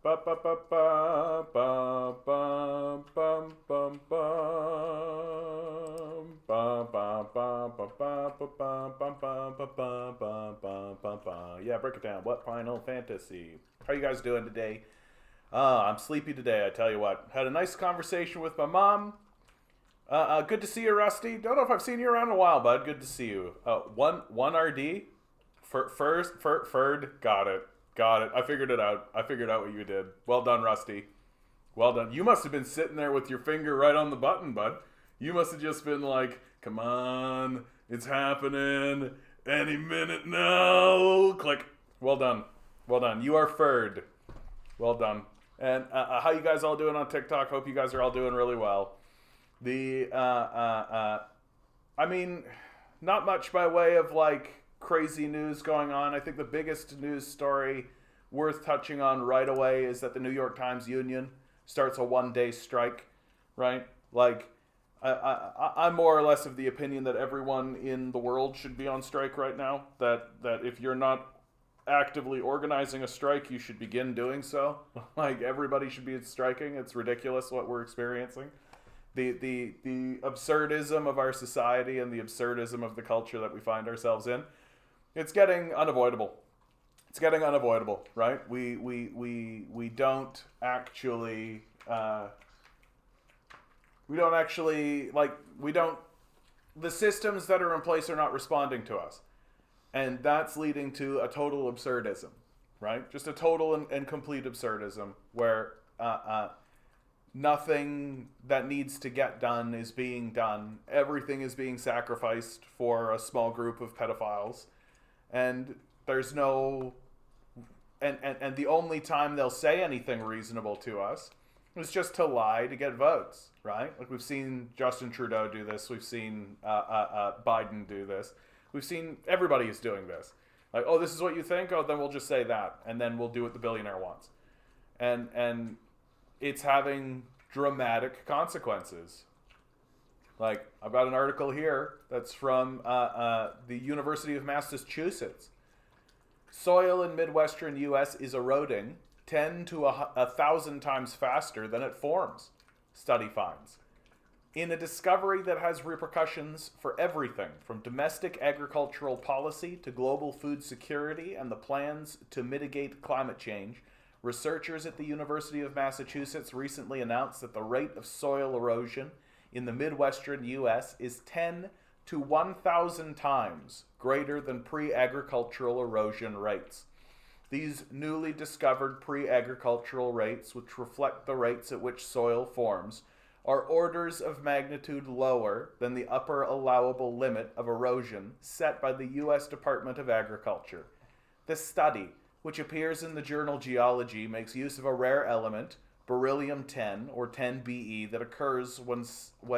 Ba ba ba ba ba ba bum bum bum ba ba ba ba ba ba ba bum bum ba ba ba ba ba ba. Yeah, break it down. What Final Fantasy? How you guys doing today? I'm sleepy today. I tell you what. Had a nice conversation with my mom. Good to see you, Rusty. Don't know if I've seen you around in a while, bud. Good to see you. One RD. Ferd. Got it. Got it. I figured it out. I figured out what you did. Well done, Rusty. Well done. You must have been sitting there with your finger right on the button, bud. You must have just been like, come on, it's happening. Any minute now. Click. Well done. Well done. You are Ferd. Well done. And how you guys all doing on TikTok? Hope you guys are all doing really well. I mean, not much by way of like crazy news going on. I think the biggest news story worth touching on right away is that the New York Times Union starts a one-day strike, right? Like, I'm more or less of the opinion that everyone in the world should be on strike right now. That if you're not actively organizing a strike, you should begin doing so. Like, everybody should be striking. It's ridiculous what we're experiencing. The absurdism of our society and the absurdism of the culture that we find ourselves in. It's getting unavoidable. It's getting unavoidable, right? We don't actually the systems that are in place are not responding to us. And that's leading to a total absurdism, right? Just a total and complete absurdism where nothing that needs to get done is being done. Everything is being sacrificed for a small group of pedophiles. And there's no... And the only time they'll say anything reasonable to us is just to lie to get votes, right? Like, we've seen Justin Trudeau do this. We've seen Biden do this. We've seen everybody is doing this. Like, oh, this is what you think? Oh, then we'll just say that. And then we'll do what the billionaire wants. And it's having dramatic consequences. Like, I've got an article here that's from the University of Massachusetts. Soil in Midwestern U.S. is eroding 10 to 1,000 times faster than it forms, study finds. In a discovery that has repercussions for everything from domestic agricultural policy to global food security and the plans to mitigate climate change, researchers at the University of Massachusetts recently announced that the rate of soil erosion in the Midwestern U.S. is 10 to 1,000 times greater than pre-agricultural erosion rates. These newly discovered pre-agricultural rates, which reflect the rates at which soil forms, are orders of magnitude lower than the upper allowable limit of erosion set by the U.S. Department of Agriculture. This study, which appears in the journal Geology, makes use of a rare element, beryllium-10, or 10Be, that occurs when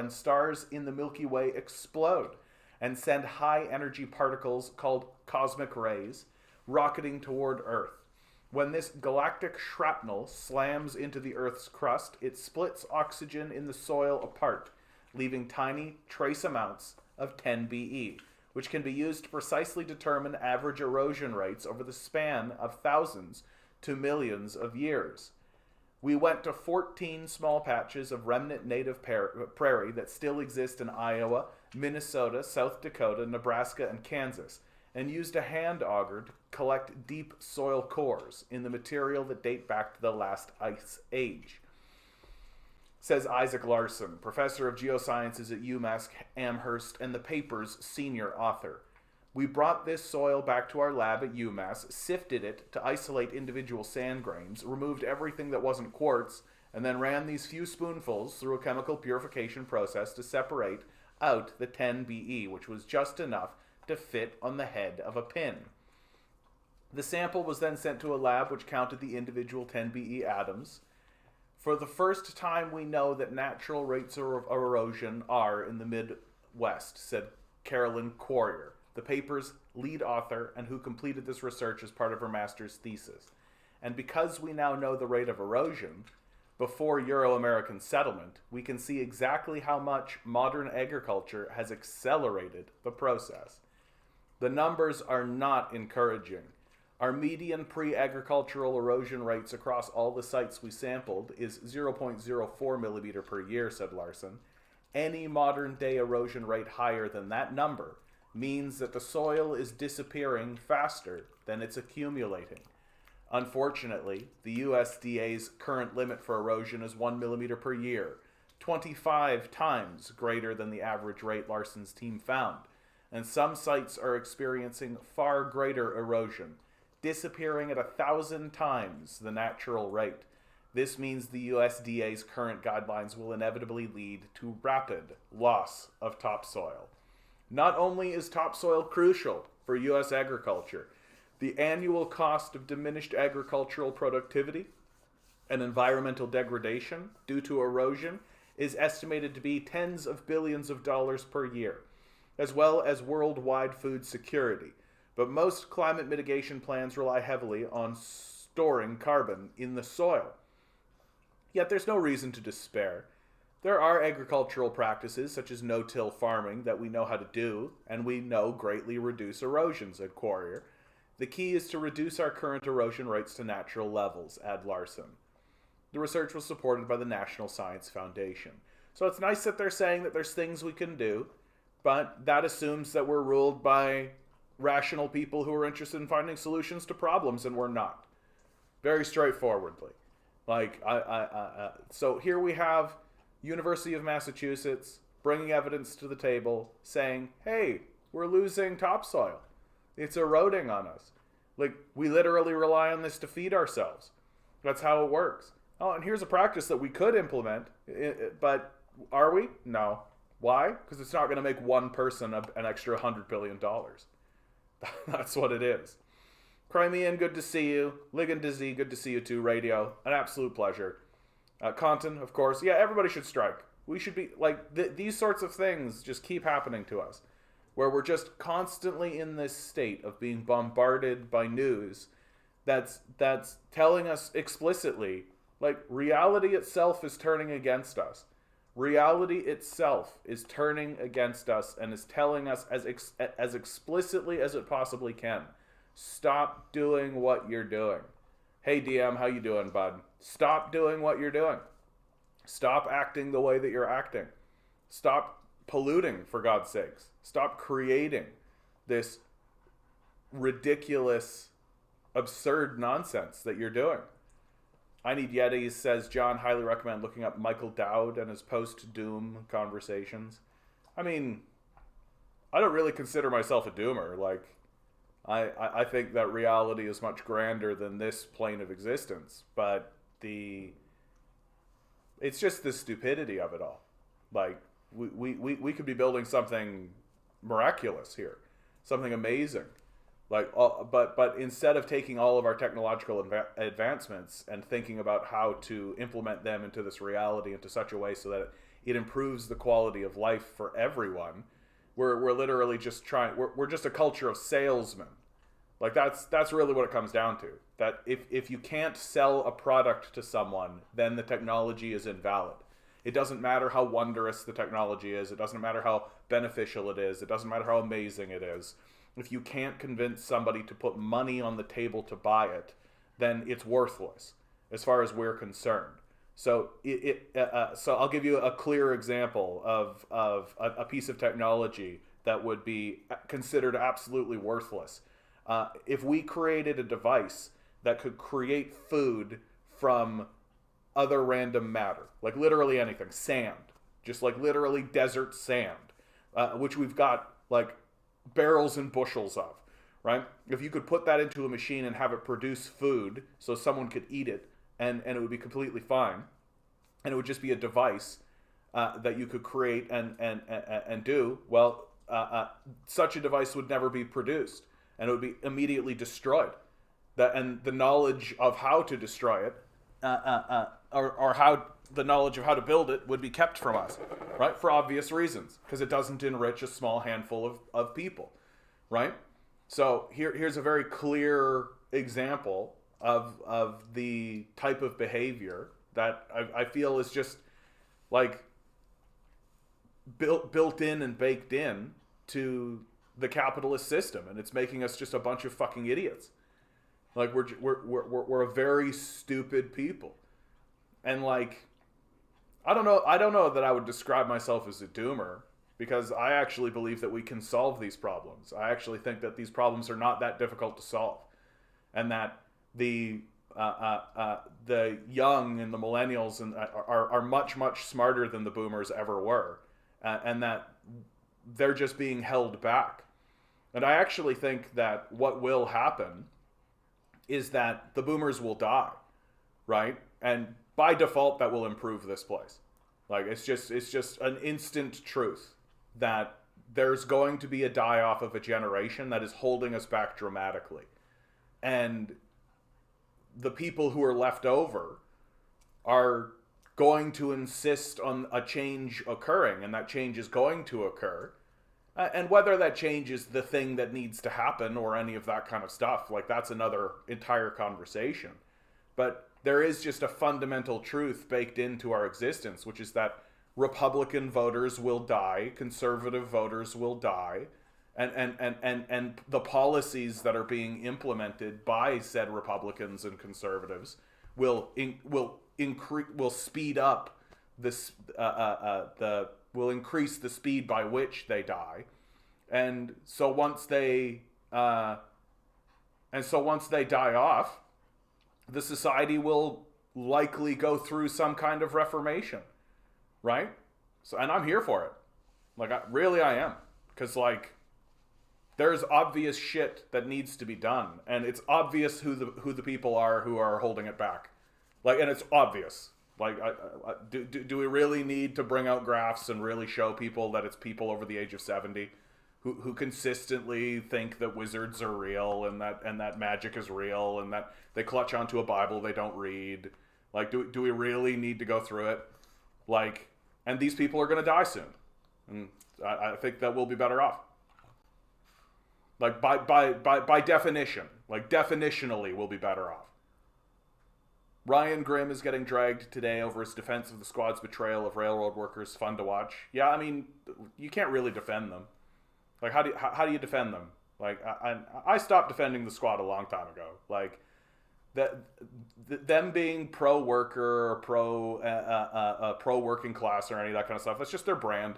stars in the Milky Way explode and send high-energy particles called cosmic rays rocketing toward Earth. When this galactic shrapnel slams into the Earth's crust, it splits oxygen in the soil apart, leaving tiny, trace amounts of 10Be, which can be used to precisely determine average erosion rates over the span of thousands to millions of years. We went to 14 small patches of remnant native prairie that still exist in Iowa, Minnesota, South Dakota, Nebraska, and Kansas, and used a hand auger to collect deep soil cores in the material that date back to the last ice age. Says Isaac Larson, professor of geosciences at UMass Amherst and the paper's senior author. We brought this soil back to our lab at UMass, sifted it to isolate individual sand grains, removed everything that wasn't quartz, and then ran these few spoonfuls through a chemical purification process to separate out the 10Be, which was just enough to fit on the head of a pin. The sample was then sent to a lab which counted the individual 10Be atoms. For the first time, we know that natural rates of erosion are in the Midwest, said Carolyn Quarrier, the paper's lead author and who completed this research as part of her master's thesis. And because we now know the rate of erosion, before Euro-American settlement, we can see exactly how much modern agriculture has accelerated the process. The numbers are not encouraging. Our median pre-agricultural erosion rates across all the sites we sampled is 0.04 millimeter per year, said Larson. Any modern day erosion rate higher than that number means that the soil is disappearing faster than it's accumulating. Unfortunately, the USDA's current limit for erosion is 1 millimeter per year, 25 times greater than the average rate Larson's team found, and some sites are experiencing far greater erosion, disappearing at 1,000 times the natural rate. This means the USDA's current guidelines will inevitably lead to rapid loss of topsoil. Not only is topsoil crucial for U.S. agriculture, the annual cost of diminished agricultural productivity and environmental degradation due to erosion is estimated to be tens of billions of dollars per year, as well as worldwide food security. But most climate mitigation plans rely heavily on storing carbon in the soil. Yet there's no reason to despair. There are agricultural practices such as no-till farming that we know how to do, and we know greatly reduce erosion, said Quarrier. The key is to reduce our current erosion rates to natural levels, add Larson. The research was supported by the National Science Foundation. So it's nice that they're saying that there's things we can do, but that assumes that we're ruled by rational people who are interested in finding solutions to problems, and we're not. Very straightforwardly. So here we have University of Massachusetts bringing evidence to the table saying, hey, we're losing topsoil. It's eroding on us. We literally rely on this to feed ourselves. That's how it works. Oh, and here's a practice that we could implement, but are we? No. Why? Because it's not going to make one person an extra $100 billion. That's what it is. Crimean, good to see you. Ligon Dizzy, good to see you too. Radio, an absolute pleasure. Compton, of course. Yeah, everybody should strike. We should be, these sorts of things just keep happening to us, where we're just constantly in this state of being bombarded by news that's telling us explicitly, reality itself is turning against us. Reality itself is turning against us and is telling us as explicitly as it possibly can, stop doing what you're doing. Hey DM, how you doing, bud? Stop doing what you're doing. Stop acting the way that you're acting. Stop polluting, for God's sakes. Stop creating this ridiculous, absurd nonsense that you're doing. I Need Yetis says, John, highly recommend looking up Michael Dowd and his post-doom conversations. I mean, I don't really consider myself a doomer. I think that reality is much grander than this plane of existence. But it's just the stupidity of it all. We could be building something miraculous here. Something amazing. But instead of taking all of our technological advancements and thinking about how to implement them into this reality into such a way so that it improves the quality of life for everyone, we're literally just we're just a culture of salesmen. That's really what it comes down to. That if you can't sell a product to someone, then the technology is invalid. It doesn't matter how wondrous the technology is. It doesn't matter how beneficial it is. It doesn't matter how amazing it is. If you can't convince somebody to put money on the table to buy it, then it's worthless, as far as we're concerned. So so I'll give you a clear example of a piece of technology that would be considered absolutely worthless. If we created a device that could create food from other random matter, literally anything, sand, just literally desert sand, which we've got barrels and bushels of, right? If you could put that into a machine and have it produce food so someone could eat it and it would be completely fine, and it would just be a device that you could create and do, such a device would never be produced and it would be immediately destroyed. And the knowledge of how to destroy it or how the knowledge of how to build it would be kept from us, right? For obvious reasons, because it doesn't enrich a small handful of people, right? So here's a very clear example of the type of behavior that I feel is just built in and baked in to the capitalist system, and it's making us just a bunch of fucking idiots. Like we're a very stupid people, and like I don't know that I would describe myself as a doomer, because I actually believe that we can solve these problems. I actually think that these problems are not that difficult to solve, and that the young and the millennials are much smarter than the boomers ever were, and that they're just being held back. And I actually think that what will happen is that the boomers will die, right? And by default, that will improve this place. Like it's just an instant truth that there's going to be a die-off of a generation that is holding us back dramatically. And the people who are left over are going to insist on a change occurring, and that change is going to occur. And whether that change is the thing that needs to happen or any of that kind of stuff, like that's another entire conversation. But there is just a fundamental truth baked into our existence, which is that Republican voters will die, conservative voters will die, and the policies that are being increased by said Republicans and conservatives will speed up this will increase the speed by which they die, and so once they die off, the society will likely go through some kind of reformation, right? So, and I'm here for it. Like, I am, because like there's obvious shit that needs to be done, and it's obvious who the people are who are holding it back. Like, and it's obvious. Like, do we really need to bring out graphs and really show people that it's people over the age of 70 who consistently think that wizards are real and that magic is real and that they clutch onto a Bible they don't read? Like, do we really need to go through it? Like, and these people are going to die soon, and I think that we'll be better off. Like, by definition, like definitionally, we'll be better off. Ryan Grimm is getting dragged today over his defense of the squad's betrayal of railroad workers. Fun to watch. Yeah, I mean, you can't really defend them. Like, how do you defend them? Like, I stopped defending the squad a long time ago. Like, them being pro worker or pro working class or any of that kind of stuff, that's just their brand,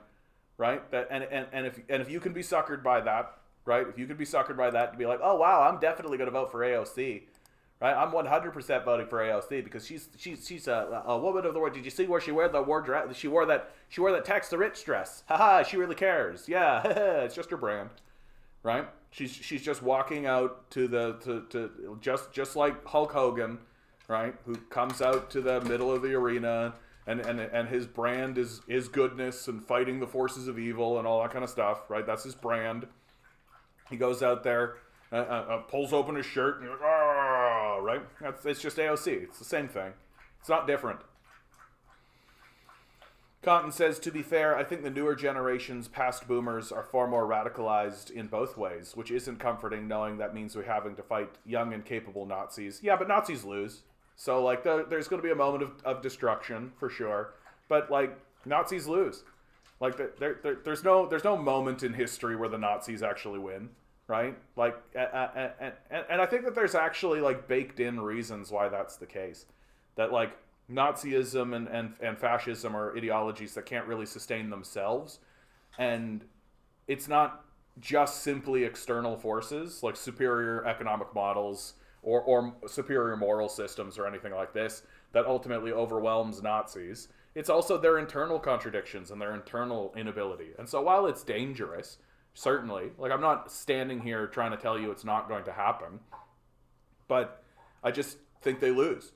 right? That and if you can be suckered by that, right? If you could be suckered by that to be like, oh wow, I'm definitely going to vote for AOC. Right, I'm 100% voting for AOC because she's a woman of the word. Did you see where she wore the word dress? She wore that tax the rich dress. Haha, she really cares. Yeah, it's just her brand, right? She's just walking out to just like Hulk Hogan, right? Who comes out to the middle of the arena and his brand is goodness and fighting the forces of evil and all that kind of stuff, right? That's his brand. He goes out there, pulls open his shirt and he's like, oh, right? It's just AOC. It's the same thing. It's not different. Cotton says, to be fair, I think the newer generations past boomers are far more radicalized in both ways, which isn't comforting knowing that means we're having to fight young and capable Nazis. Yeah, but Nazis lose. So, like, there's going to be a moment of destruction, for sure. But, like, Nazis lose. Like, there's no moment in history where the Nazis actually win. Right? Like, and I think that there's actually, like, baked in reasons why that's the case. That, like, Nazism and fascism are ideologies that can't really sustain themselves. And it's not just simply external forces, like superior economic models or superior moral systems or anything like this, that ultimately overwhelms Nazis. It's also their internal contradictions and their internal inability. And so while it's dangerous, certainly, like, I'm not standing here trying to tell you it's not going to happen, but I just think they lose,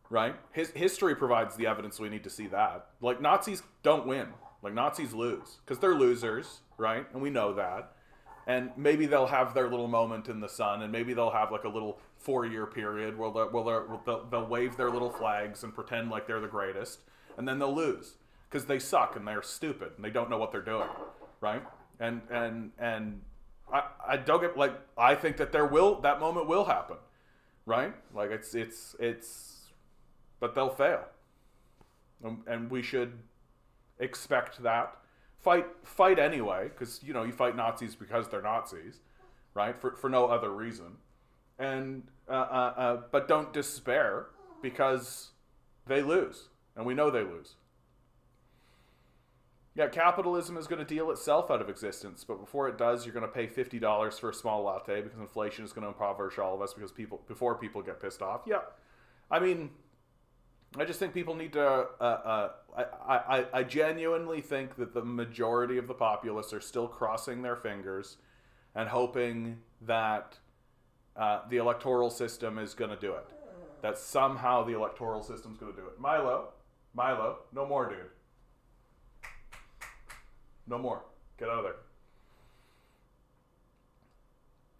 right? History provides the evidence we need to see that. Like, Nazis don't win. Like, Nazis lose because they're losers, right? And we know that. And maybe they'll have their little moment in the sun, and maybe they'll have, like, a little 4-year period where they'll wave their little flags and pretend like they're the greatest, and then they'll lose because they suck and they're stupid and they don't know what they're doing, right? And I don't get, like, I think that that moment will happen, right? Like, it's but they'll fail, and we should expect that. Fight anyway, because, you know, you fight Nazis because they're Nazis, right? For no other reason. and but don't despair because they lose, and we know they lose. Yeah, capitalism is going to deal itself out of existence, but before it does, you're going to pay $50 for a small latte because inflation is going to impoverish all of us because before people get pissed off. Yeah, I mean, I just think people need to. I genuinely think that the majority of the populace are still crossing their fingers and hoping that the electoral system is going to do it. That somehow the electoral system's going to do it. Milo, no more, dude. No more. Get out of there.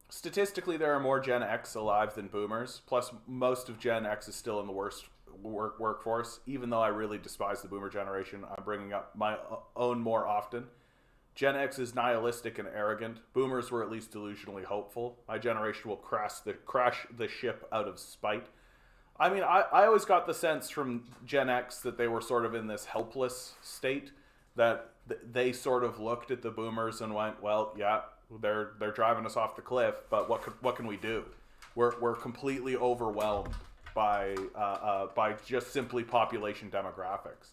Statistically, there are more Gen X alive than Boomers. Plus, most of Gen X is still in the worst workforce. Even though I really despise the Boomer generation, I'm bringing up my own more often. Gen X is nihilistic and arrogant. Boomers were at least delusionally hopeful. My generation will crash the ship out of spite. I mean, I always got the sense from Gen X that they were sort of in this helpless state, that they sort of looked at the Boomers and went, well, yeah, they're driving us off the cliff, but what can we do? We're completely overwhelmed by just simply population demographics,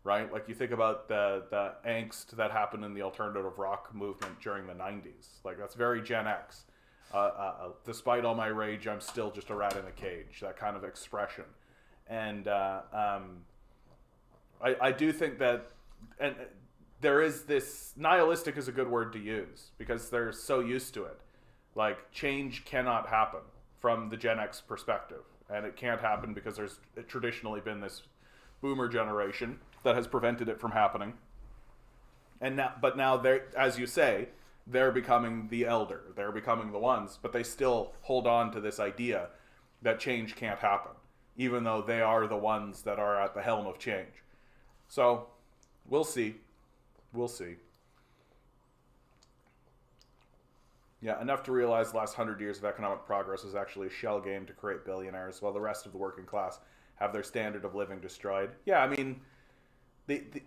right? Like, you think about the angst that happened in the alternative rock movement during the 90s. Like, that's very Gen X. Despite all my rage, I'm still just a rat in a cage, that kind of expression. And I do think that, and there is this, nihilistic is a good word to use because they're so used to it. Like, change cannot happen from the Gen X perspective, and it can't happen because there's traditionally been this Boomer generation that has prevented it from happening. And now they're, as you say, they're becoming the elder. They're becoming the ones, but they still hold on to this idea that change can't happen, even though they are the ones that are at the helm of change. So, we'll see. We'll see. Yeah, enough to realize the last 100 years of economic progress was actually a shell game to create billionaires, while the rest of the working class have their standard of living destroyed. Yeah, I mean, it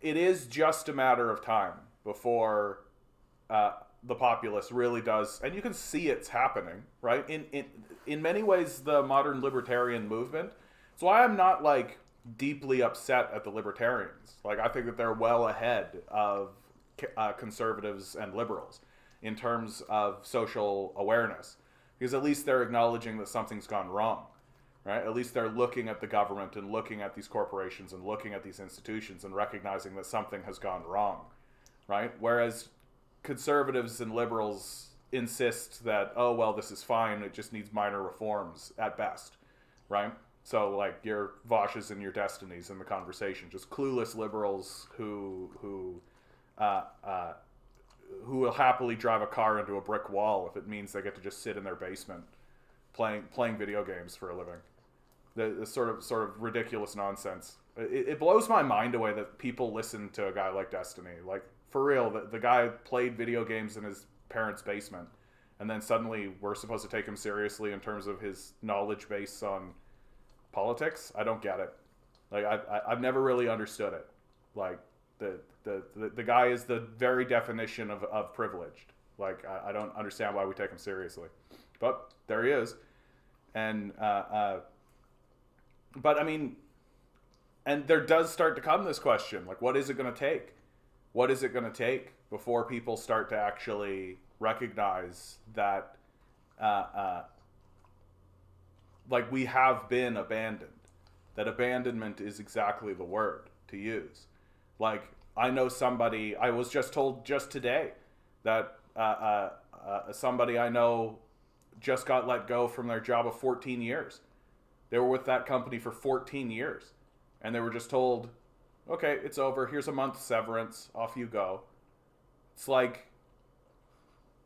is just a matter of time before the populace really does, and you can see it's happening, right? In many ways, the modern libertarian movement. That's why I'm not like deeply upset at the libertarians. Like, I think that they're well ahead of conservatives and liberals in terms of social awareness, because at least they're acknowledging that something's gone wrong, right? At least they're looking at the government and looking at these corporations and looking at these institutions and recognizing that something has gone wrong, right? Whereas conservatives and liberals insist that, oh, well, this is fine, it just needs minor reforms at best, right? So, like, your Voshes and your Destinies in the conversation, just clueless liberals who will happily drive a car into a brick wall if it means they get to just sit in their basement playing video games for a living. The sort of ridiculous nonsense. It blows my mind away that people listen to a guy like Destiny. Like, for real, the guy played video games in his parents' basement, and then suddenly we're supposed to take him seriously in terms of his knowledge base on politics. I don't get it. Like, I've never really understood it. Like, the guy is the very definition of privileged. Like, I don't understand why we take him seriously, but there he is. And but I mean, and there does start to come this question, like, what is it going to take? What is it going to take before people start to actually recognize that like, we have been abandoned, that abandonment is exactly the word to use. Like, I know somebody, I was just told just today that somebody I know just got let go from their job of 14 years. They were with that company for 14 years, and they were just told, okay, it's over, here's a month's severance, off you go. It's like,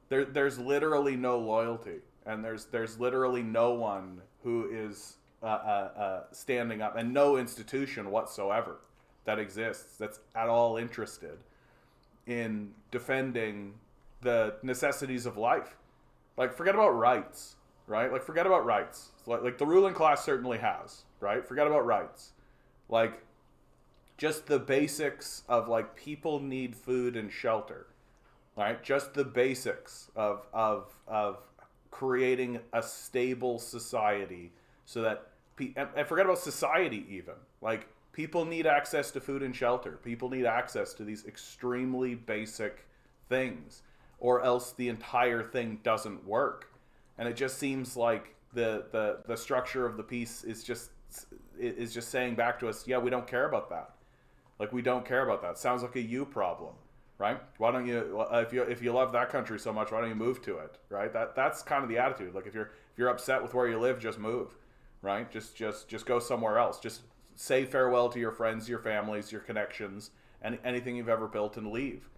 there's literally no loyalty, and there's literally no one who is standing up, and no institution whatsoever that exists that's at all interested in defending the necessities of life. Like, forget about rights, right? Like, forget about rights. Like the ruling class certainly has, right? Forget about rights. Like, just the basics of, like, people need food and shelter. All right, just the basics of creating a stable society so that and forget about society even. Like, people need access to food and shelter. People need access to these extremely basic things, or else the entire thing doesn't work. And it just seems like the structure of the piece is just saying back to us, yeah, we don't care about that. Like, we don't care about that. Sounds like a you problem, right? Why don't you, if you love that country so much, why don't you move to it, right? That's kind of the attitude. Like, if you're upset with where you live, just move, right? Just go somewhere else. Just say farewell to your friends, your families, your connections, and anything you've ever built, and leave,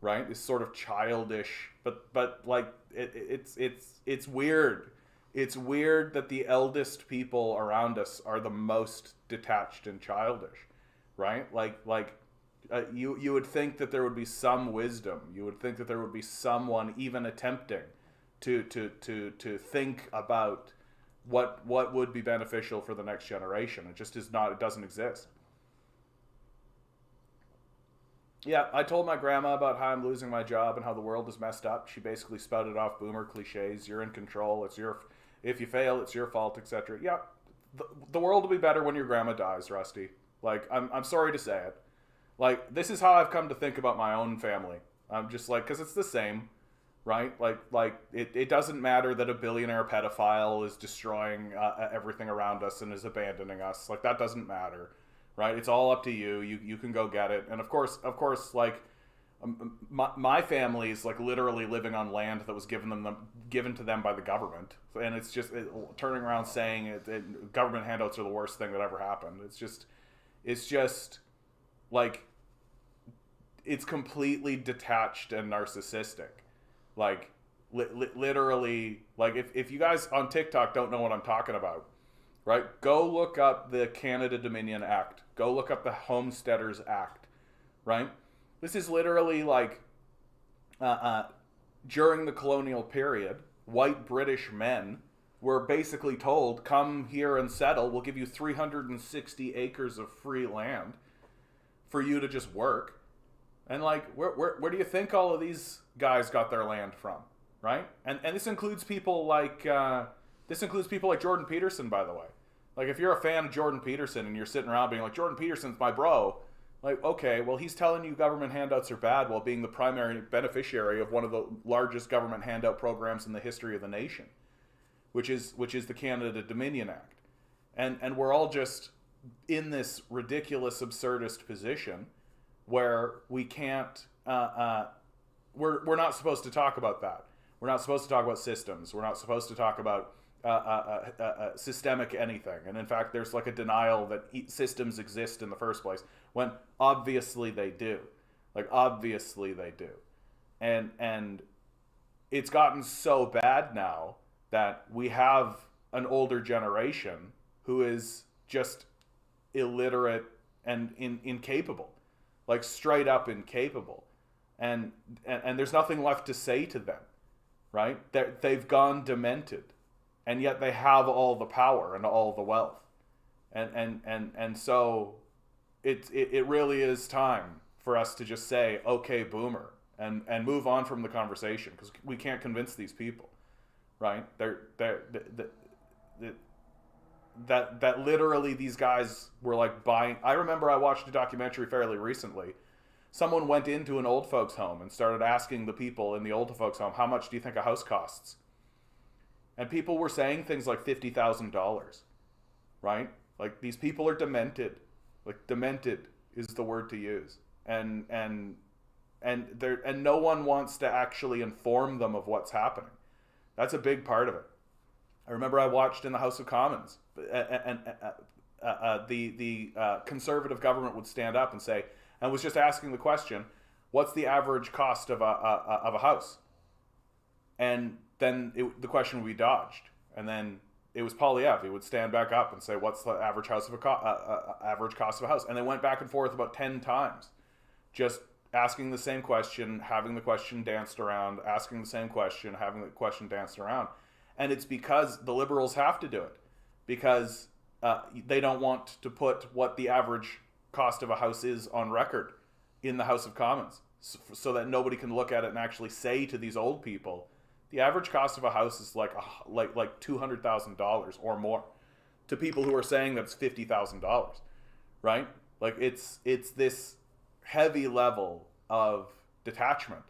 right? It's sort of childish, but like it's weird. It's weird that the eldest people around us are the most detached and childish, right? You would think that there would be some wisdom. You would think that there would be someone even attempting to think about what would be beneficial for the next generation. It just is not. It doesn't exist. Yeah, I told my grandma about how I'm losing my job and how the world is messed up. She basically spouted off boomer cliches. You're in control. If you fail, it's your fault, etc. Yeah, the world will be better when your grandma dies, Rusty. Like, I'm sorry to say it. Like, this is how I've come to think about my own family. I'm just like, because it's the same, right? Like it doesn't matter that a billionaire pedophile is destroying everything around us and is abandoning us. Like, that doesn't matter, right? It's all up to you. You can go get it. And of course, like, my family is like literally living on land that was given to them by the government, and it's just turning around saying government handouts are the worst thing that ever happened. It's just like, it's completely detached and narcissistic. Like, literally, like, if you guys on TikTok don't know what I'm talking about, right? Go look up the Canada Dominion Act. Go look up the Homesteaders Act, right? This is literally like, during the colonial period, white British men were basically told, come here and settle. We'll give you 360 acres of free land for you to just work. And like, where do you think all of these guys got their land from, right? And this includes people like Jordan Peterson, by the way. Like, if you're a fan of Jordan Peterson and you're sitting around being like, Jordan Peterson's my bro, like, okay, well, he's telling you government handouts are bad while being the primary beneficiary of one of the largest government handout programs in the history of the nation, which is the Canada Dominion Act. And we're all just in this ridiculous, absurdist position where we can't, we're not supposed to talk about that. We're not supposed to talk about systems. We're not supposed to talk about systemic anything. And in fact, there's like a denial that systems exist in the first place, when obviously they do. Like, obviously they do. And it's gotten so bad now that we have an older generation who is just illiterate and incapable. Like, straight up incapable. And there's nothing left to say to them, right? They've gone demented. And yet they have all the power and all the wealth. And so it really is time for us to just say, okay, boomer, and move on from the conversation, because we can't convince these people, right? That literally these guys were like buying. I remember I watched a documentary fairly recently. Someone went into an old folks home and started asking the people in the old folks home, how much do you think a house costs? And people were saying things like $50,000, right? Like, these people are demented. Like, demented is the word to use. And no one wants to actually inform them of what's happening. That's a big part of it. I remember I watched in the House of Commons, and the conservative government would stand up and say, and was just asking the question, what's the average cost of a house? And then the question would be dodged. And then it was Polyev. He would stand back up and say, what's the average cost of a house? And they went back and forth about 10 times, just asking the same question, having the question danced around, asking the same question, having the question danced around. And it's because the liberals have to do it, because they don't want to put what the average cost of a house is on record in the House of Commons. so that nobody can look at it and actually say to these old people, the average cost of a house is like $200,000 or more, to people who are saying that's $50,000, right? Like it's this heavy level of detachment.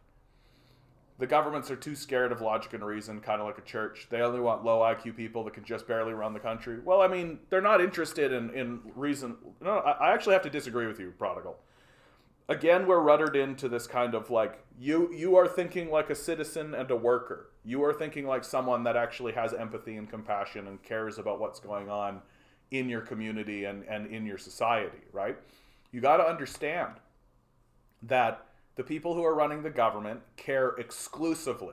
The governments are too scared of logic and reason, kind of like a church. They only want low IQ people that can just barely run the country. Well, I mean, they're not interested in reason. No, I actually have to disagree with you, Prodigal. Again, we're ruddered into this kind of like, you are thinking like a citizen and a worker. You are thinking like someone that actually has empathy and compassion and cares about what's going on in your community and in your society, right? You got to understand that the people who are running the government care exclusively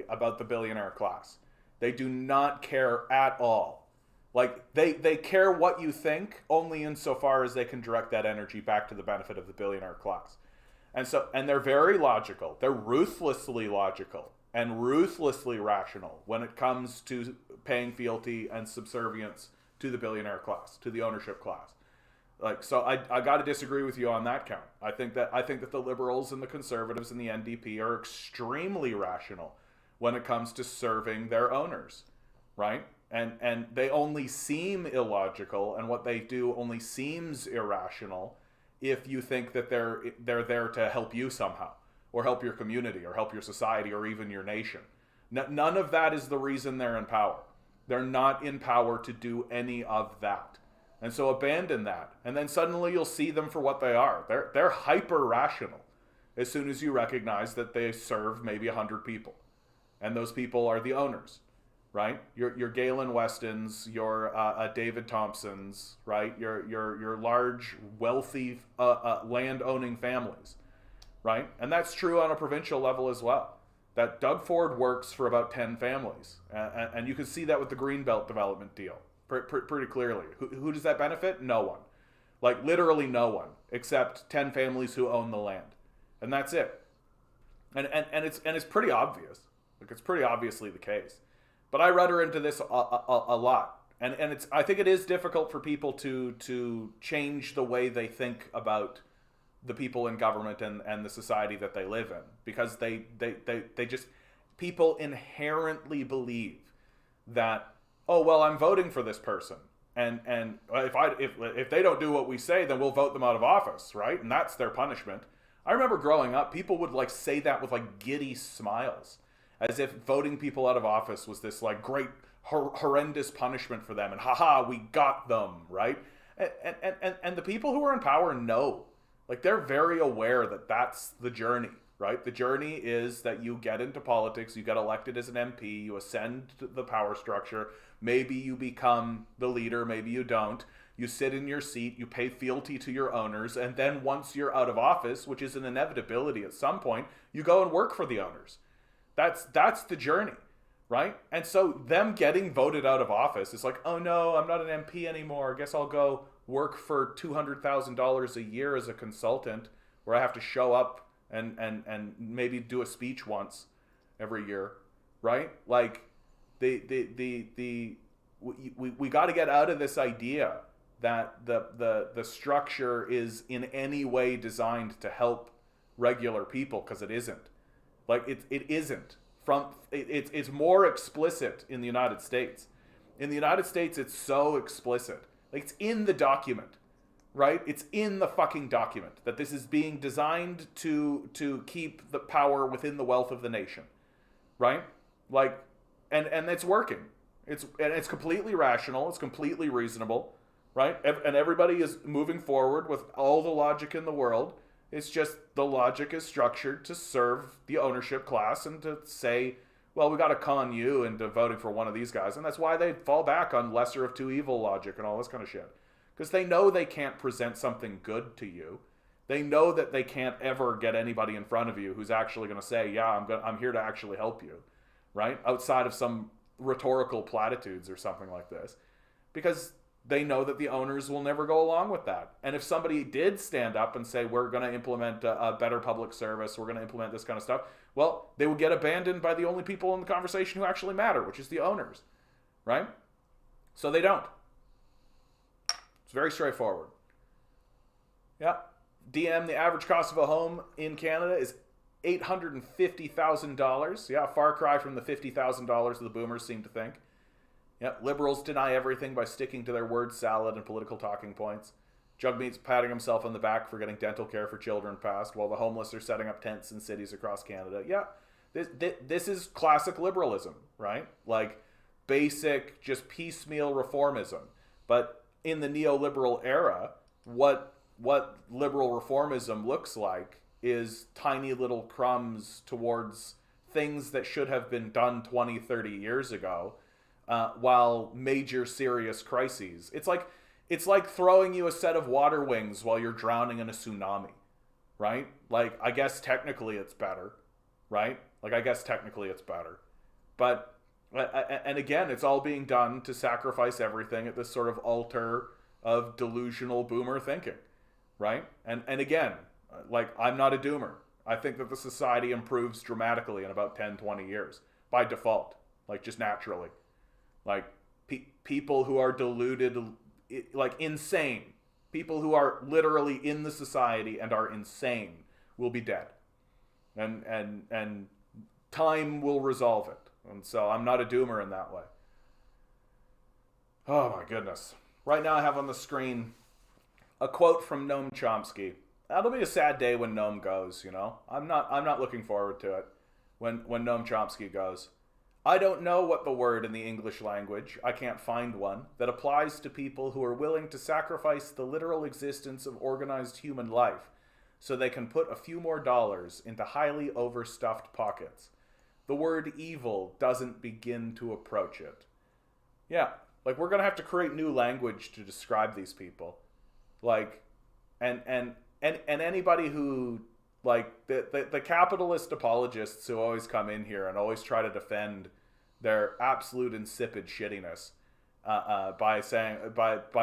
about the billionaire class. They do not care at all. Like, they care what you think only insofar as they can direct that energy back to the benefit of the billionaire class. And they're very logical. They're ruthlessly logical and ruthlessly rational when it comes to paying fealty and subservience to the billionaire class, to the ownership class. Like, so I got to disagree with you on that count. I think that the liberals and the conservatives and the NDP are extremely rational when it comes to serving their owners, right? And they only seem illogical, and what they do only seems irrational if you think that they're there to help you somehow, or help your community, or help your society, or even your nation. None of that is the reason they're in power. They're not in power to do any of that. And so abandon that. And then suddenly you'll see them for what they are. They're hyper rational as soon as you recognize that they serve maybe 100 people. And those people are the owners, right? Your Galen Westons, your David Thompsons, right? Your large, wealthy land-owning families, right? And that's true on a provincial level as well. That Doug Ford works for about 10 families. And you can see that with the Greenbelt development deal. Pretty clearly. Who does that benefit? No one. Like, literally no one, except 10 families who own the land. And that's it. And it's pretty obvious. Like, it's pretty obviously the case. But I rudder into this a lot. And I think it is difficult for people to change the way they think about the people in government and the society that they live in. Because they just, people inherently believe that, oh, well, I'm voting for this person, and if they don't do what we say, then we'll vote them out of office, right? And that's their punishment. I remember growing up, people would like say that with like giddy smiles, as if voting people out of office was this like great horrendous punishment for them, and haha, we got them, right? And the people who are in power know, like, they're very aware that that's the journey. Right? The journey is that you get into politics, you get elected as an MP, you ascend the power structure, maybe you become the leader, maybe you don't. You sit in your seat, you pay fealty to your owners, and then once you're out of office, which is an inevitability at some point, you go and work for the owners. That's the journey, right? And so them getting voted out of office is like, oh no, I'm not an MP anymore. I guess I'll go work for $200,000 a year as a consultant, where I have to show up and maybe do a speech once every year, right? Like, we got to get out of this idea that the structure is in any way designed to help regular people, because it isn't. Like, it isn't. It's more explicit in the United States. In the United States, it's so explicit. Like, it's in the document. Right? It's in the fucking document that this is being designed to keep the power within the wealth of the nation. Right? Like, and it's working. It's completely rational. It's completely reasonable. Right? And everybody is moving forward with all the logic in the world. It's just the logic is structured to serve the ownership class and to say, well, we got to con you into voting for one of these guys. And that's why they fall back on lesser of two evil logic and all this kind of shit. Because they know they can't present something good to you. They know that they can't ever get anybody in front of you who's actually going to say, yeah, I'm here to actually help you, right? Outside of some rhetorical platitudes or something like this. Because they know that the owners will never go along with that. And if somebody did stand up and say, we're going to implement a better public service, we're going to implement this kind of stuff, well, they would get abandoned by the only people in the conversation who actually matter, which is the owners, right? So they don't. It's very straightforward. Yeah. DM, the average cost of a home in Canada is $850,000. Yeah, far cry from the $50,000 the boomers seem to think. Yeah, liberals deny everything by sticking to their word salad and political talking points. Jugmeat's patting himself on the back for getting dental care for children passed, while the homeless are setting up tents in cities across Canada. Yeah, this is classic liberalism, right? Like, basic, just piecemeal reformism. But in the neoliberal era, what liberal reformism looks like is tiny little crumbs towards things that should have been done 20, 30 years ago, while major serious crises. It's like throwing you a set of water wings while you're drowning in a tsunami, right? Like, I guess technically it's better, right? Like, I guess technically it's better. But, and again, it's all being done to sacrifice everything at this sort of altar of delusional boomer thinking, right? And again, like, I'm not a doomer. I think that the society improves dramatically in about 10, 20 years by default, like, just naturally. Like, people who are deluded, like, insane, people who are literally in the society and are insane will be dead. And time will resolve it. And so I'm not a doomer in that way. Oh my goodness. Right now I have on the screen a quote from Noam Chomsky. That'll be a sad day when Noam goes, you know. I'm not looking forward to it when Noam Chomsky goes. I don't know what the word in the English language, I can't find one, that applies to people who are willing to sacrifice the literal existence of organized human life so they can put a few more dollars into highly overstuffed pockets. The word evil doesn't begin to approach it. Yeah, like, we're going to have to create new language to describe these people. Like, and anybody who, like, the capitalist apologists who always come in here and always try to defend their absolute insipid shittiness by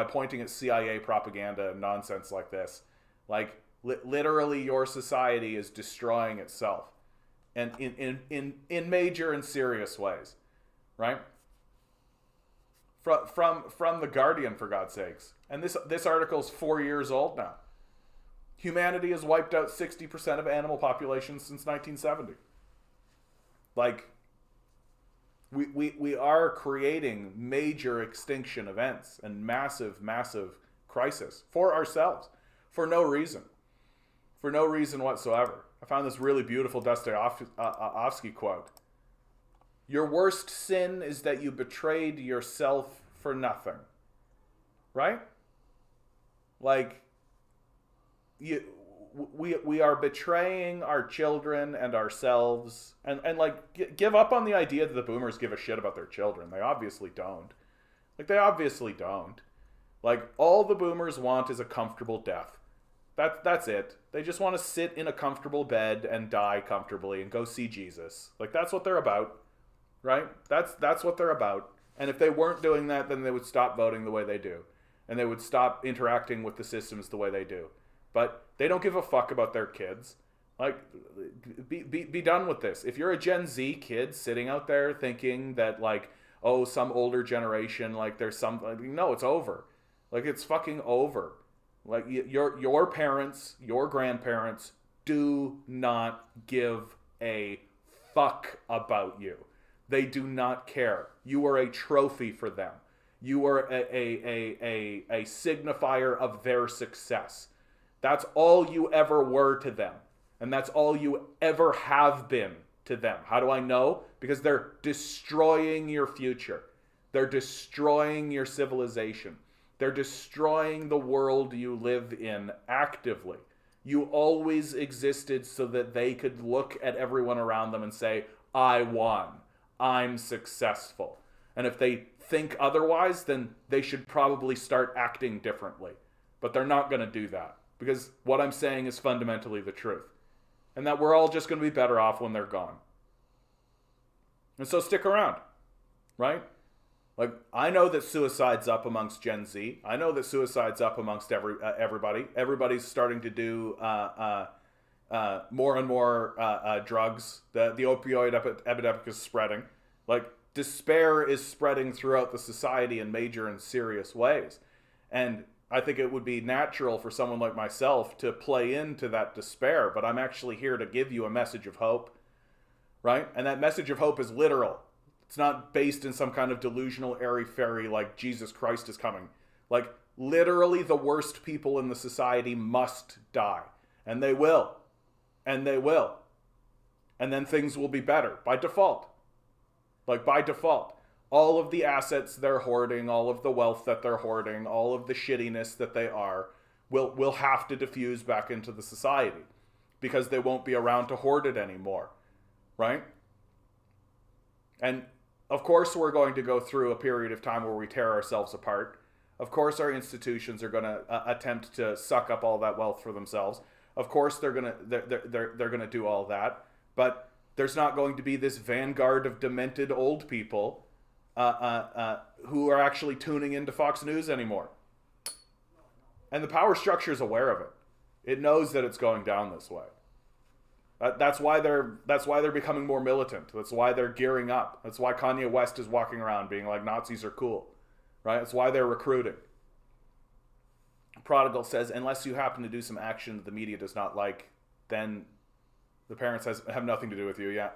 pointing at CIA propaganda and nonsense like this. Like, literally your society is destroying itself, and in major and serious ways, right? From the Guardian, for God's sakes. And this article's 4 years old now. Humanity has wiped out 60% of animal populations since 1970. Like, we are creating major extinction events and massive crisis for ourselves for no reason whatsoever. I found this really beautiful Dostoevsky quote. Your worst sin is that you betrayed yourself for nothing. Right? Like, we are betraying our children and ourselves, and like, give up on the idea that the boomers give a shit about their children. They obviously don't. Like, all the boomers want is a comfortable death. That's it. They just want to sit in a comfortable bed and die comfortably and go see Jesus. Like, that's what they're about, right? That's what they're about. And if they weren't doing that, then they would stop voting the way they do, and they would stop interacting with the systems the way they do. But they don't give a fuck about their kids. Like, be done with this. If you're a Gen Z kid sitting out there thinking that, like, oh, some older generation, like, there's some, like, no, it's over. Like, it's fucking over. Like, your parents, your grandparents do not give a fuck about you. They do not care. You are a trophy for them. You are a signifier of their success. That's all you ever were to them. And that's all you ever have been to them. How do I know? Because they're destroying your future. They're destroying your civilization. They're destroying the world you live in actively. You always existed so that they could look at everyone around them and say, I won. I'm successful. And if they think otherwise, then they should probably start acting differently. But they're not going to do that, because what I'm saying is fundamentally the truth. And that we're all just going to be better off when they're gone. And so stick around, right? Like, I know that suicide's up amongst Gen Z. I know that suicide's up amongst everybody. Everybody's starting to do more and more drugs. The opioid epidemic is spreading. Like, despair is spreading throughout the society in major and serious ways. And I think it would be natural for someone like myself to play into that despair, but I'm actually here to give you a message of hope, right? And that message of hope is literal. It's not based in some kind of delusional airy-fairy like Jesus Christ is coming. Like, literally the worst people in the society must die. And they will. And they will. And then things will be better by default. Like, by default. All of the assets they're hoarding, all of the wealth that they're hoarding, all of the shittiness that they are, will have to diffuse back into the society. Because they won't be around to hoard it anymore. Right? And, of course, we're going to go through a period of time where we tear ourselves apart. Of course, our institutions are going to attempt to suck up all that wealth for themselves. Of course, they're going to do all that. But there's not going to be this vanguard of demented old people who are actually tuning into Fox News anymore. And the power structure is aware of it. It knows that it's going down this way. That's why they're becoming more militant. That's why they're gearing up. That's why Kanye West is walking around being like, Nazis are cool. Right? That's why they're recruiting. Prodigal says, unless you happen to do some action that the media does not like, then the parents have nothing to do with you. Yeah.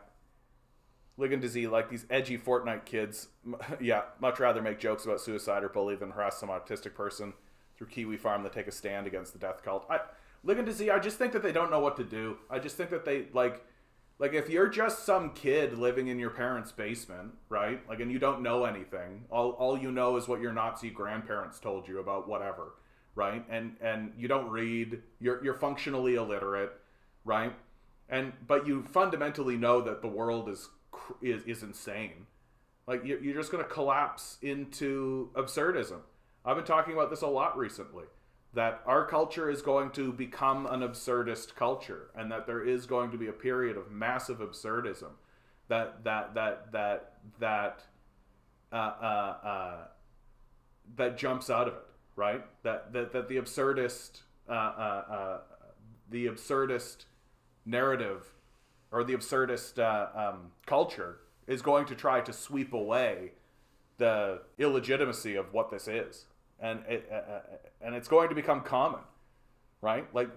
Ligon to Z, like these edgy Fortnite kids, yeah, much rather make jokes about suicide or bully than harass some autistic person through Kiwi Farm that take a stand against the death cult. Ligon to Z, I just think that they don't know what to do. I just think that they, like if you're just some kid living in your parents' basement, right? Like, and you don't know anything. All you know is what your Nazi grandparents told you about whatever, right? And you don't read. You're functionally illiterate, right? But you fundamentally know that the world is insane. Like, you're just going to collapse into absurdism. I've been talking about this a lot recently. That our culture is going to become an absurdist culture, and that there is going to be a period of massive absurdism that jumps out of it, right? That the absurdist narrative or the absurdist culture is going to try to sweep away the illegitimacy of what this is. And it's going to become common, right? Like,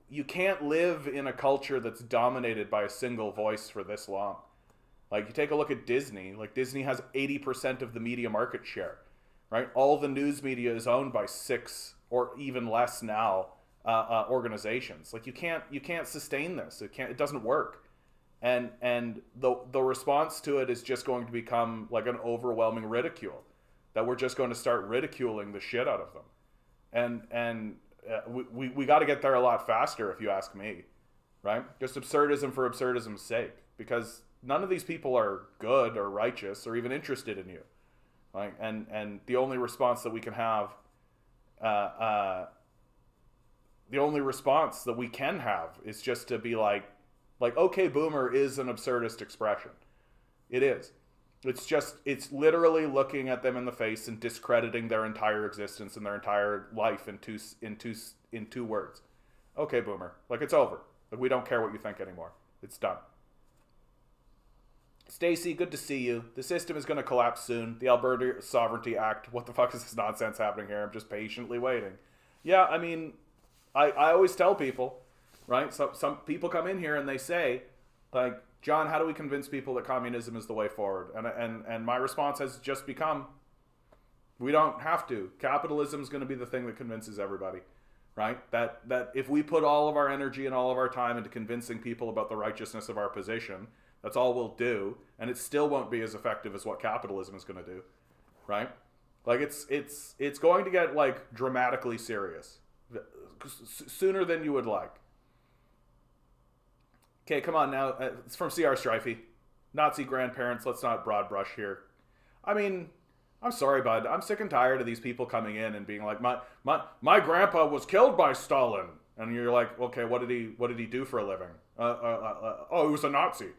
you can't live in a culture that's dominated by a single voice for this long. Like, you take a look at Disney. Like, Disney has 80% of the media market share, right? All the news media is owned by 6 or even less now organizations. Like, you can't sustain this. It doesn't work. And the response to it is just going to become like an overwhelming ridicule. That we're just going to start ridiculing the shit out of them. And we got to get there a lot faster, if you ask me, right? Just absurdism for absurdism's sake, because none of these people are good or righteous or even interested in you, right? And the only response that we can have, the only response that we can have is just to be like, okay, boomer is an absurdist expression. It is. It's literally looking at them in the face and discrediting their entire existence and their entire life in two words. Okay, boomer. Like, it's over. Like, we don't care what you think anymore. It's done. Stacy, good to see you. The system is going to collapse soon. The Alberta Sovereignty Act. What the fuck is this nonsense happening here? I'm just patiently waiting. Yeah, I mean, I always tell people, right? So, some people come in here and they say, like, John, how do we convince people that communism is the way forward? And my response has just become, we don't have to. Capitalism is going to be the thing that convinces everybody, right? That if we put all of our energy and all of our time into convincing people about the righteousness of our position, that's all we'll do, and it still won't be as effective as what capitalism is going to do, right? Like, it's going to get, like, dramatically serious sooner than you would like. Okay, come on now. It's from CR Strifey. Nazi grandparents, let's not broad brush here. I mean, I'm sorry, bud. I'm sick and tired of these people coming in and being like, my grandpa was killed by Stalin. And you're like, okay, what did he do for a living? Oh, he was a Nazi.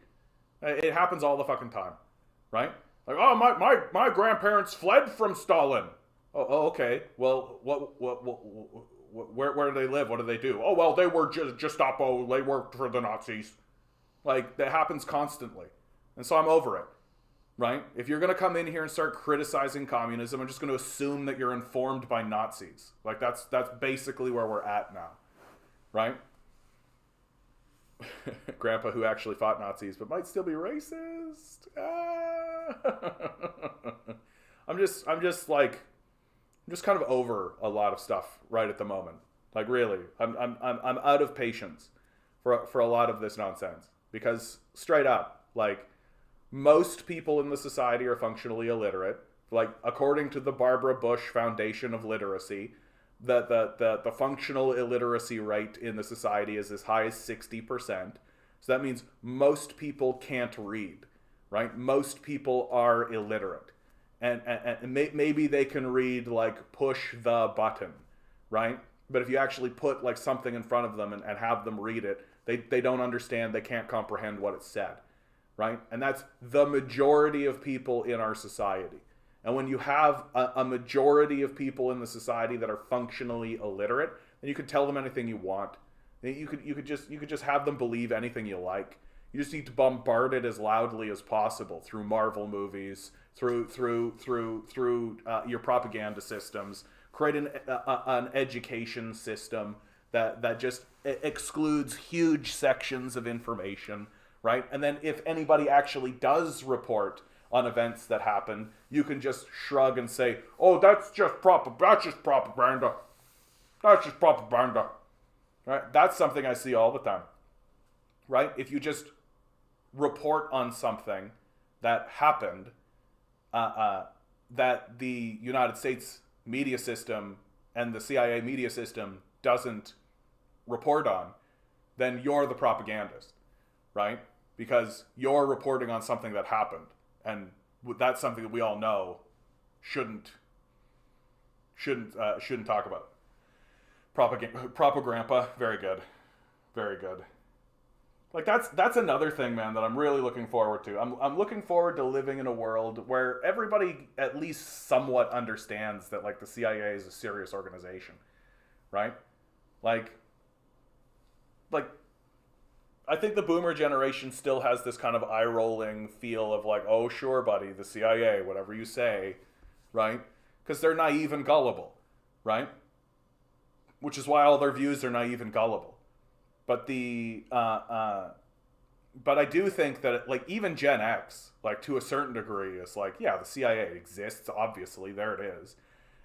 It happens all the fucking time, right? Like, oh, my grandparents fled from Stalin. Oh, okay. Well, where do they live? What do they do? Oh, well, they were Gestapo. They worked for the Nazis. Like, that happens constantly. And so I'm over it. right? If you're going to come in here and start criticizing communism, I'm just going to assume that you're informed by Nazis. Like, that's basically where we're at now, right? Grandpa who actually fought Nazis but might still be racist. I'm just kind of over a lot of stuff right at the moment. Like, really, I'm out of patience for a lot of this nonsense, because straight up, like, most people in the society are functionally illiterate. Like, according to the Barbara Bush Foundation of Literacy, the functional illiteracy rate in the society is as high as 60%. So that means most people can't read, right? Most people are illiterate. And maybe they can read, like, push the button, right? But if you actually put, like, something in front of them and have them read it, they don't understand, they can't comprehend what it said, right? And that's the majority of people in our society. And when you have a majority of people in the society that are functionally illiterate, then you could tell them anything you want. You could just have them believe anything you like. You just need to bombard it as loudly as possible through Marvel movies, through your propaganda systems. Create an education system that just excludes huge sections of information, right? And then if anybody actually does report on events that happen, you can just shrug and say, "Oh, that's just propaganda. That's just propaganda." Right? That's something I see all the time. Right? If you just report on something that happened, that the United States media system and the CIA media system doesn't report on, then you're the propagandist, right? Because you're reporting on something that happened, and that's something that we all know shouldn't talk about. Propaganda, very good, very good. Like, that's another thing, man, that I'm really looking forward to. I'm looking forward to living in a world where everybody at least somewhat understands that, like, the CIA is a serious organization, right? Like I think the boomer generation still has this kind of eye-rolling feel of, like, oh, sure, buddy, the CIA, whatever you say, right? Because they're naive and gullible, right? Which is why all their views are naive and gullible. But but I do think that, like, even Gen X, like, to a certain degree, is like, yeah, the CIA exists, obviously, there it is.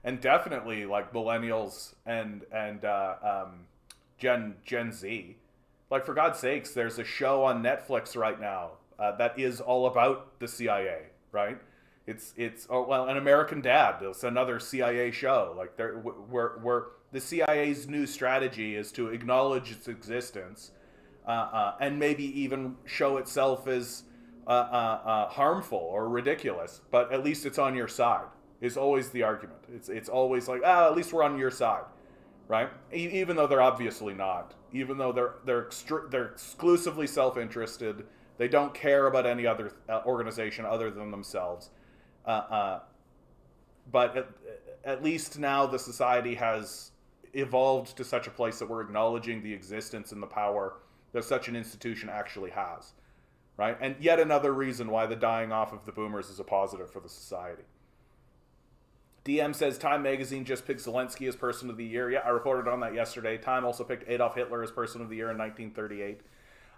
And definitely, like, millennials and Gen Z. Like, for God's sakes, there's a show on Netflix right now that is all about the CIA, right? It's An American Dad. It's another CIA show. Like, where the CIA's new strategy is to acknowledge its existence, and maybe even show itself as harmful or ridiculous, but at least it's on your side. Is always the argument. It's always like, at least we're on your side, right? Even though they're obviously not. Even though they're exclusively self-interested, they don't care about any other organization other than themselves. But at least now the society has evolved to such a place that we're acknowledging the existence and the power that such an institution actually has, right? And yet another reason why the dying off of the boomers is a positive for the society. DM says, Time magazine just picked Zelensky as Person of the Year. Yeah, I reported on that yesterday. Time also picked Adolf Hitler as Person of the Year in 1938.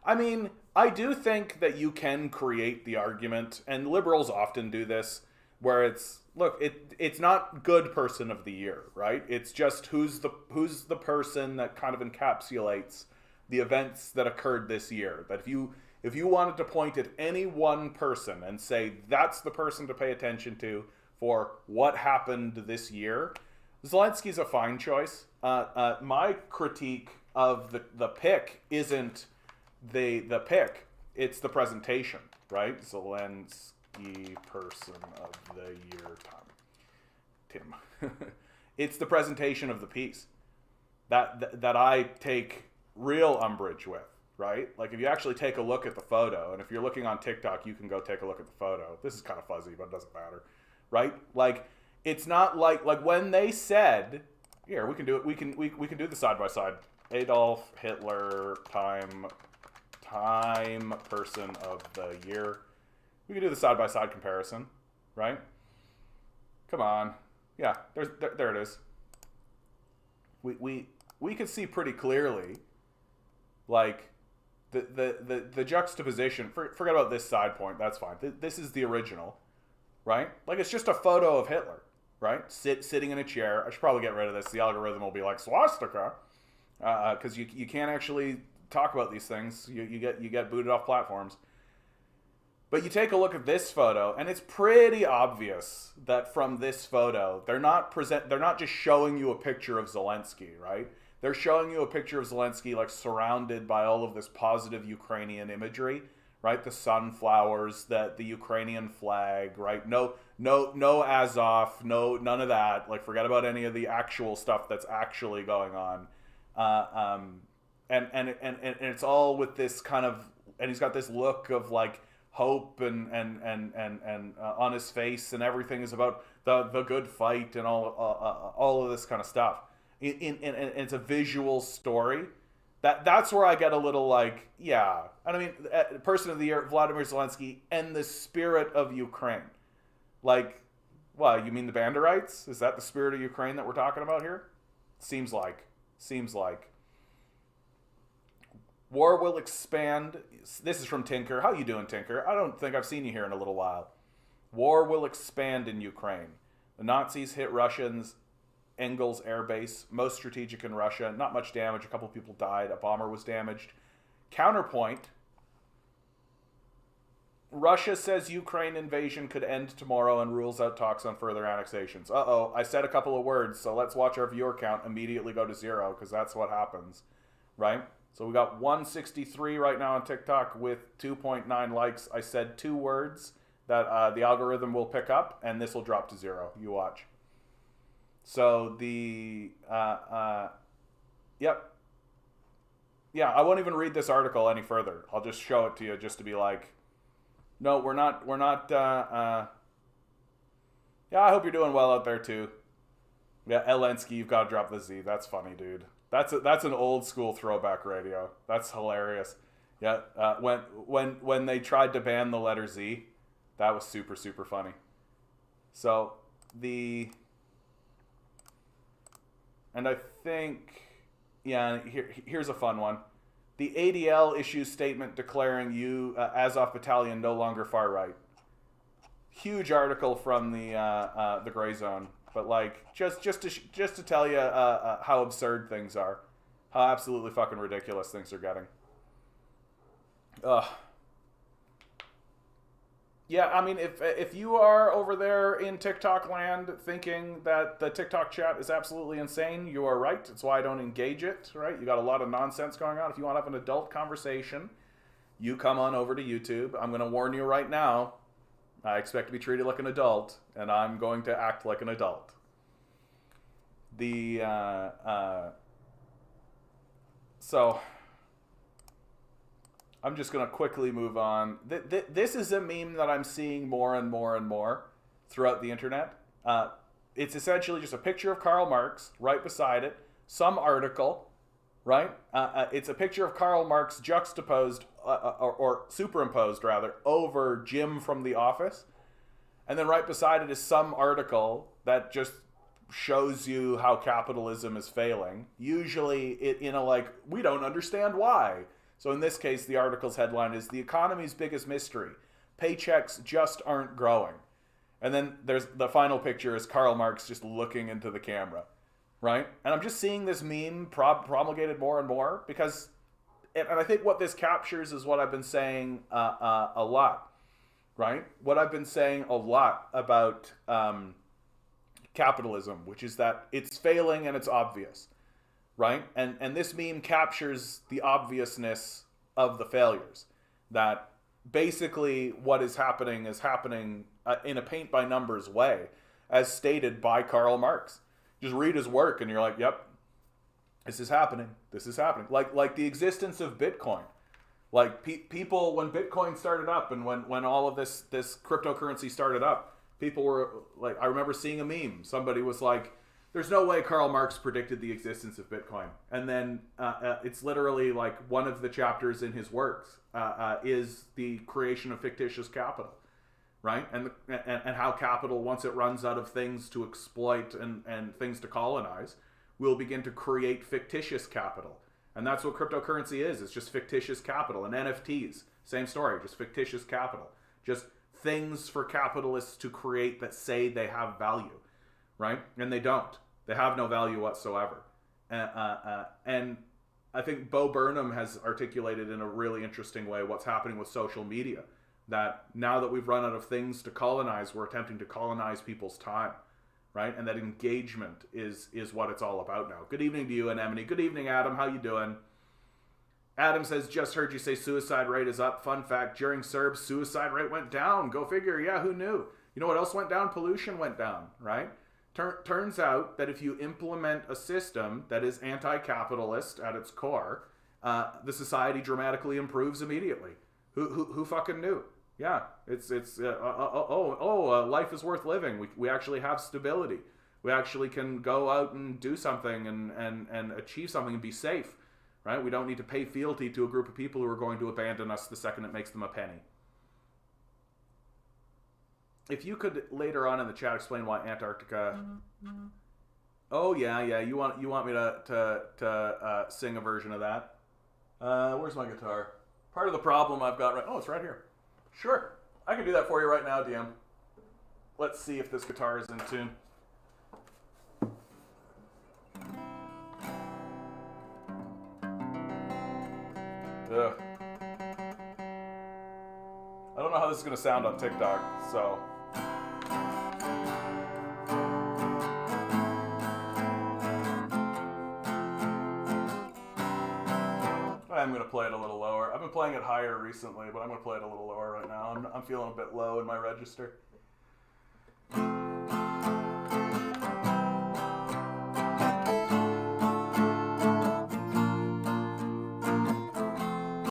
I mean, I do think that you can create the argument, and liberals often do this, where it's not good Person of the Year, right? It's just who's the person that kind of encapsulates the events that occurred this year. That if you wanted to point at any one person and say that's the person to pay attention to for what happened this year, Zelensky's a fine choice. My critique of the pick isn't the pick, it's the presentation, right? Zelensky Person of the Year, Tim. It's the presentation of the piece that I take real umbrage with, right? Like, if you actually take a look at the photo, and if you're looking on TikTok, you can go take a look at the photo. This is kind of fuzzy, but it doesn't matter, right? Like, it's not like when they said, here, we can do it. We can do the side by side. Adolf Hitler, Time Person of the Year. We can do the side-by-side comparison, right? Come on. Yeah, there it is. We could see pretty clearly, like, the juxtaposition. Forget about this side point. That's fine. This is the original, right? Like, it's just a photo of Hitler, right? Sitting in a chair. I should probably get rid of this. The algorithm will be like, swastika, because you can't actually talk about these things. You get booted off platforms. But you take a look at this photo, and it's pretty obvious that from this photo, they're not just showing you a picture of Zelensky, right? They're showing you a picture of Zelensky like surrounded by all of this positive Ukrainian imagery, right? The sunflowers, the Ukrainian flag, right? No Azov, none of that. Like, forget about any of the actual stuff that's actually going on. And it's all with this kind of, and he's got this look of like hope and on his face, and everything is about the good fight and all of this kind of stuff. And it's a visual story. That's where I get a little like, yeah. And I mean, person of the year, Vladimir Zelensky, and the spirit of Ukraine. Like, well, you mean the Banderites? Is that the spirit of Ukraine that we're talking about here? Seems like. War will expand. This is from Tinker. How you doing, Tinker? I don't think I've seen you here in a little while. War will expand in Ukraine. The Nazis hit Russians' Engels air base, most strategic in Russia. Not much damage. A couple people died. A bomber was damaged. Counterpoint. Russia says Ukraine invasion could end tomorrow and rules out talks on further annexations. Uh-oh, I said a couple of words, so let's watch our viewer count immediately go to 0, because that's what happens, right? So we got 163 right now on TikTok with 2.9 likes. I said 2 words that the algorithm will pick up, and this will drop to 0. You watch. So yep. Yeah, I won't even read this article any further. I'll just show it to you just to be like, no, we're not, yeah, I hope you're doing well out there too. Yeah, Elensky, you've got to drop the Z. That's funny, dude. That's an old school throwback radio. That's hilarious. Yeah, when they tried to ban the letter Z, that was super, super funny. So and I think, yeah, here's a fun one. The ADL issues statement declaring Azov Battalion no longer far right. Huge article from the Gray Zone, but like just to tell you how absurd things are, how absolutely fucking ridiculous things are getting. Ugh. Yeah, I mean, if you are over there in TikTok land thinking that the TikTok chat is absolutely insane, you are right. It's why I don't engage it, right? You got a lot of nonsense going on. If you want to have an adult conversation, you come on over to YouTube. I'm going to warn you right now, I expect to be treated like an adult, and I'm going to act like an adult. So I'm just going to quickly move on. This is a meme that I'm seeing more and more and more throughout the internet. It's essentially just a picture of Karl Marx right beside it, some article, right? It's a picture of Karl Marx juxtaposed, or superimposed rather, over Jim from The Office. And then right beside it is some article that just shows you how capitalism is failing. Usually we don't understand why. So in this case, the article's headline is, "The economy's biggest mystery. Paychecks just aren't growing." And then there's the final picture is Karl Marx just looking into the camera, right? And I'm just seeing this meme promulgated more and more because, and I think what this captures is what I've been saying a lot, right? What I've been saying a lot about capitalism, which is that it's failing and it's obvious. Right? And this meme captures the obviousness of the failures. That basically what is happening in a paint by numbers way, as stated by Karl Marx. Just read his work and you're like, yep, this is happening. This is happening. Like the existence of Bitcoin. Like people, when Bitcoin started up and when all of this cryptocurrency started up, people were like, I remember seeing a meme. Somebody was like, there's no way Karl Marx predicted the existence of Bitcoin. And then it's literally like one of the chapters in his works is the creation of fictitious capital. right? And how capital, once it runs out of things to exploit and things to colonize, will begin to create fictitious capital. And that's what cryptocurrency is. It's just fictitious capital. And NFTs, same story, just fictitious capital. Just things for capitalists to create that say they have value, right? And they don't. They have no value whatsoever. And I think Bo Burnham has articulated in a really interesting way what's happening with social media. That now that we've run out of things to colonize, we're attempting to colonize people's time, right? And that engagement is what it's all about now. Good evening to you, Anemone. Good evening, Adam. How you doing? Adam says, just heard you say suicide rate is up. Fun fact, during CERB, suicide rate went down. Go figure. Yeah, who knew? You know what else went down? Pollution went down, right? Turns out that if you implement a system that is anti-capitalist at its core, the society dramatically improves immediately. Who fucking knew? Yeah, it's life is worth living. We actually have stability. We actually can go out and do something and achieve something and be safe, right? We don't need to pay fealty to a group of people who are going to abandon us the second it makes them a penny. If you could later on in the chat explain why Antarctica. Oh yeah. You want me to sing a version of that? Where's my guitar? Part of the problem I've got it's right here. Sure, I can do that for you right now, DM. Let's see if this guitar is in tune. Ugh. I don't know how this is going to sound on TikTok, so. I'm going to play it a little lower. I've been playing it higher recently, but I'm going to play it a little lower right now. I'm feeling a bit low in my register.